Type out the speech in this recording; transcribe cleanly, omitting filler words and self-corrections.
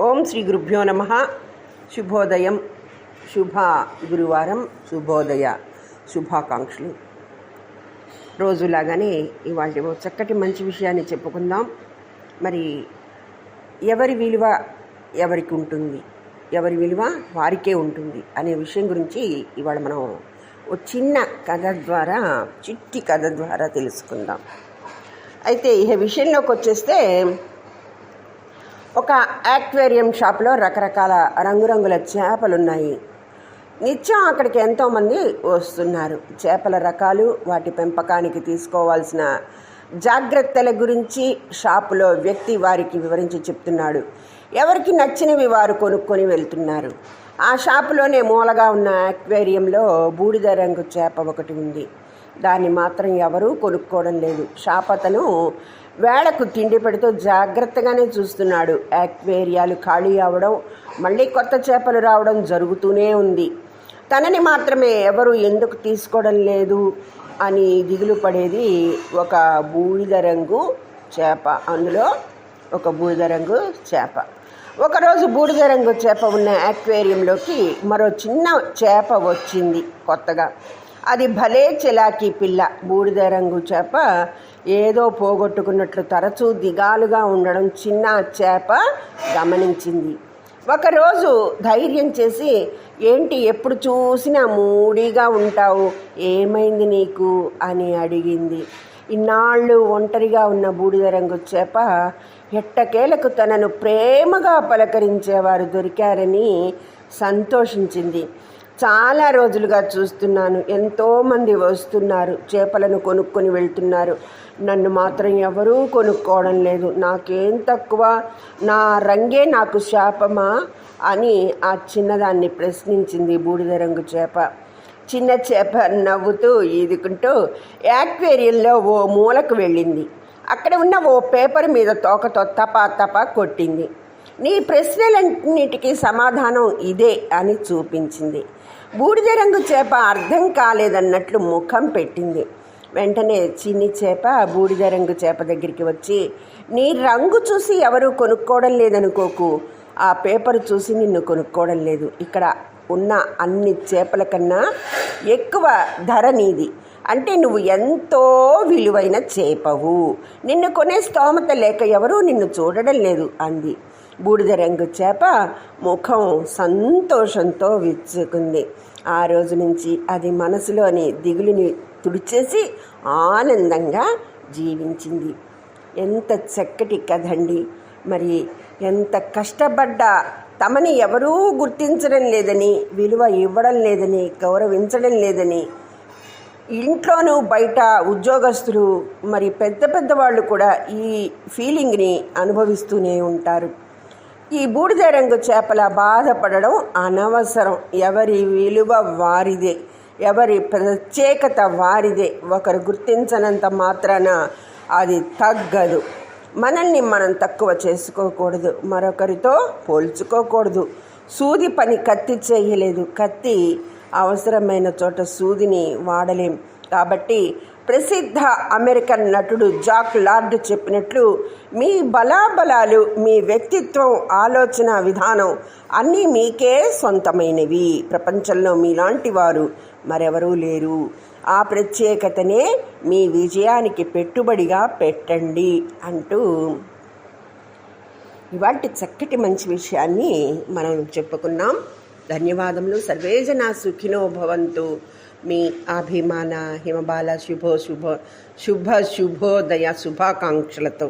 ఓం శ్రీ గురుభ్యో నమః. శుభోదయం, శుభ గురువారం, శుభోదయ శుభాకాంక్షలు. రోజులాగానే ఇవాళ చక్కటి మంచి విషయాన్ని చెప్పుకుందాం. మరి ఎవరి విలువ ఎవరికి ఉంటుంది, ఎవరి విలువ వారికే ఉంటుంది అనే విషయం గురించి ఇవాళ మనం ఒక చిన్న కథ ద్వారా, చిట్టి కథ ద్వారా తెలుసుకుందాం. అయితే ఈ విషయంలోకి వచ్చేస్తే, ఒక ఆక్వేరియం షాప్లో రకరకాల రంగురంగుల చేపలు ఉన్నాయి. నిత్యం అక్కడికి ఎంతోమంది వస్తున్నారు. చేపల రకాలు, వాటి పెంపకానికి తీసుకోవాల్సిన జాగ్రత్తల గురించి షాపులో వ్యక్తి వారికి వివరించి చెప్తున్నాడు. ఎవరికి నచ్చినవి వారు కొనుక్కొని వెళ్తున్నారు. ఆ షాపులోనే మూలగా ఉన్న ఆక్వేరియంలో బూడిద రంగు చేప ఒకటి ఉంది. దాన్ని మాత్రం ఎవరూ కొనుక్కోవడం లేదు. షాప్ అతను వేళకు తిండి పెడుతూ జాగ్రత్తగానే చూస్తున్నాడు. ఆక్వేరియాలు ఖాళీ అవడం, మళ్ళీ కొత్త చేపలు రావడం జరుగుతూనే ఉంది. తనని మాత్రమే ఎవరు ఎందుకు తీసుకోవడం లేదు అని దిగులు పడేది ఒక బూడిద రంగు చేప. అందులో ఒక బూడిద రంగు చేప. ఒకరోజు బూడిద రంగు చేప ఉన్న ఆక్వేరియంలోకి మరో చిన్న చేప వచ్చింది కొత్తగా. అది భలే చెలాకీ పిల్ల. బూడిద రంగు చేప ఏదో పోగొట్టుకున్నట్లు తరచూ దిగాలుగా ఉండడం చిన్న చేప గమనించింది. ఒకరోజు ధైర్యం చేసి, ఏంటి ఎప్పుడు చూసినా మూడీగా ఉంటావు, ఏమైంది నీకు అని అడిగింది. ఇన్నాళ్ళు ఒంటరిగా ఉన్న బూడిద రంగు చేప ఎట్టకేలకు తనను ప్రేమగా పలకరించేవారు దొరికారని సంతోషించింది. చాలా రోజులుగా చూస్తున్నాను, ఎంతోమంది వస్తున్నారు, చేపలను కొనుక్కొని వెళ్తున్నారు. నన్ను మాత్రం ఎవరూ కొనుక్కోవడం లేదు. నాకేం తక్కువ? నా రంగే నాకు శాపమా అని ఆ చిన్నదాన్ని ప్రశ్నించింది బూడిద రంగు చేప. చిన్న చేప నవ్వుతూ ఈదుకుంటూ యాక్వేరియంలో ఓ మూలకు వెళ్ళింది. అక్కడ ఉన్న ఓ పేపర్ మీద తోకతో తపా తపా కొట్టింది. నీ ప్రశ్నలన్నిటికీ సమాధానం ఇదే అని చూపించింది. బూడిద రంగు చేప అర్థం కాలేదన్నట్లు ముఖం పెట్టింది. వెంటనే చిన్ని చేప బూడిద రంగు చేప దగ్గరికి వచ్చి, నీ రంగు చూసి ఎవరు కొనుక్కోవడం లేదనుకోకు, ఆ పేపర్ చూసి నిన్ను కొనుక్కోవడం లేదు. ఇక్కడ ఉన్న అన్ని చేపల కన్నా ఎక్కువ ధర నీది. అంటే నువ్వు ఎంతో విలువైన చేపవు. నిన్ను కొనే స్తోమత లేక ఎవరూ నిన్ను చూడడం లేదు అంది. బూడిద రంగు చేప ముఖం సంతోషంతో విచ్చుకుంది. ఆ రోజు నుంచి అది మనసులోని దిగులుని తుడిచేసి ఆనందంగా జీవించింది. ఎంత చక్కటి కథండి. మరి ఎంత కష్టపడ్డా తమని ఎవరూ గుర్తించడం లేదని, విలువ ఇవ్వడం లేదని, గౌరవించడం లేదని ఇంట్లోనూ బయట ఉద్యోగస్తులు, మరి పెద్ద పెద్ద వాళ్ళు కూడా ఈ ఫీలింగ్ని అనుభవిస్తూనే ఉంటారు. ఈ బూడిద రంగు చేపల బాధపడడం అనవసరం. ఎవరి విలువ వారిదే, ఎవరి ప్రత్యేకత వారిదే. ఒకరు గుర్తించనంత మాత్రాన అది తగ్గదు. మనల్ని మనం తక్కువ చేసుకోకూడదు, మరొకరితో పోల్చుకోకూడదు. సూది పని కత్తి చేయలేదు. కత్తి అవసరమైన చోట సూదిని వాడలేం. కాబట్టి ప్రసిద్ధ అమెరికన్ నటుడు జాక్ లార్డ్ చెప్పినట్లు, మీ బలాబలాలు, మీ వ్యక్తిత్వం, ఆలోచన విధానం అన్నీ మీకే సొంతమైనవి. ప్రపంచంలో మీలాంటి వారు మరెవరూ లేరు. ఆ ప్రత్యేకతనే మీ విజయానికి పెట్టుబడిగా పెట్టండి అంటూ ఇవాల్టి చక్కటి మంచి విషయాన్ని మనం చెప్పుకున్నాం. ధన్యవాదములు. సర్వే జనా సుఖినో భవంతు. మీ అభిమాన హిమబాల శుభోదయ శుభాకాంక్షలతో.